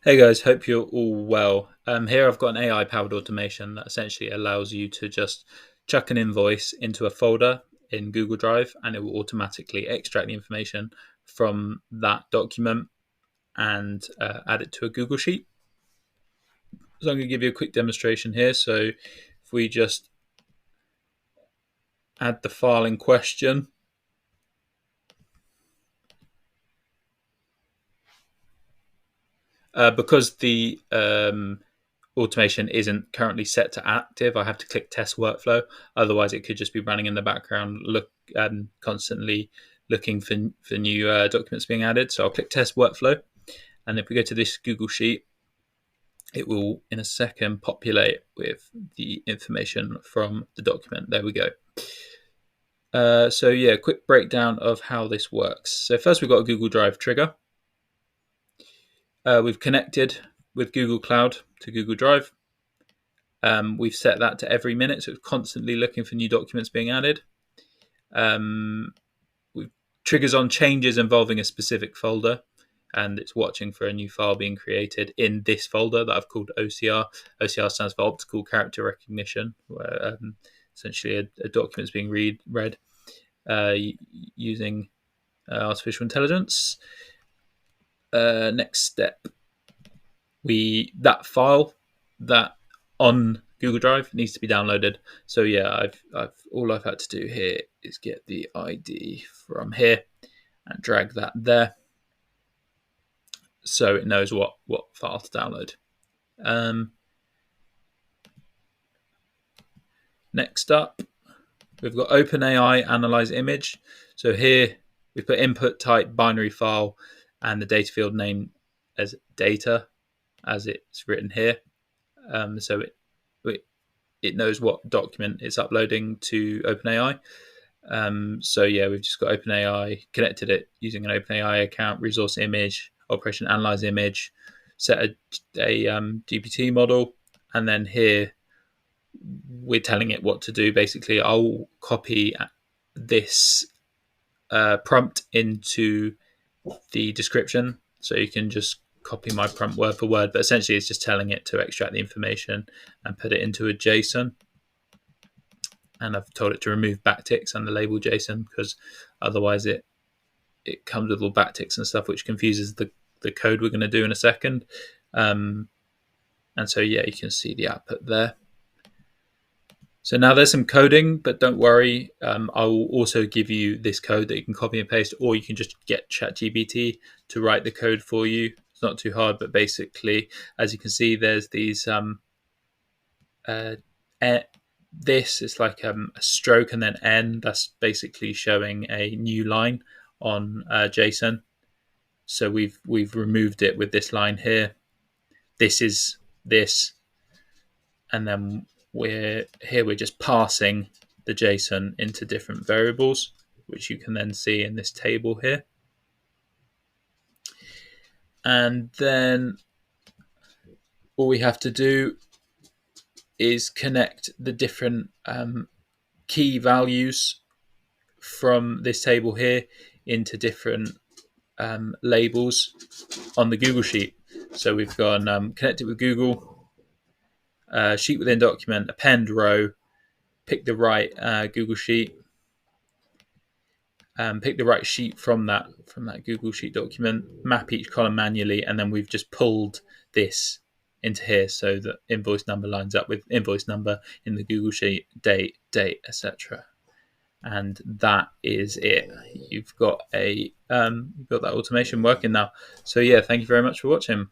Hey guys, hope you're all well. Here I've got an AI powered automation that essentially allows you to just chuck an invoice into a folder in Google Drive and it will automatically extract the information from that document and add it to a Google Sheet. So I'm going to give you a quick demonstration here. So if we just add the file in question, because the automation isn't currently set to active, I have to click test workflow. Otherwise, it could just be running in the background, constantly looking for new documents being added. So I'll click test workflow, and if we go to this Google Sheet, it will in a second populate with the information from the document. There we go. So yeah, quick breakdown of how this works. So first we've got a Google Drive trigger. We've connected with Google Cloud to Google Drive. We've set that to every minute, so it's constantly looking for new documents being added. Triggers on changes involving a specific folder, and it's watching for a new file being created in this folder that I've called OCR. OCR stands for Optical Character Recognition, where essentially a document's being read using artificial intelligence. Next step, that file that on Google Drive needs to be downloaded. So yeah, all I've had to do here is get the ID from here and drag that there, so it knows what file to download. Next up, we've got OpenAI Analyze Image. So here we put input type binary file and the data field name as data, as it's written here. So it knows what document it's uploading to OpenAI. So yeah, we've just got OpenAI, connected it using an OpenAI account, resource image, operation analyze image, set a GPT model, and then here we're telling it what to do. Basically, I'll copy this prompt into the description, so you can just copy my prompt word for word, but essentially it's just telling it to extract the information and put it into a JSON. And I've told it to remove backticks and the label JSON, because otherwise it comes with all backticks and stuff, which confuses the code we're going to do in a second. And so yeah, you can see the output there. So now there's some coding, but don't worry. I will also give you this code that you can copy and paste, or you can just get ChatGPT to write the code for you. It's not too hard, but basically, as you can see, there's these this is like a stroke and then N. That's basically showing a new line on JSON. So we've removed it with this line here. This is this, and then we're just parsing the JSON into different variables, which you can then see in this table here. And then all we have to do is connect the different key values from this table here into different labels on the Google Sheet. So we've gone connect it with Google, sheet within document, append row, pick the right Google Sheet, pick the right sheet from that Google Sheet document, map each column manually, and then we've just pulled this into here so that invoice number lines up with invoice number in the Google Sheet, date, etc. And that is it. You've got that automation working now. So yeah, thank you very much for watching.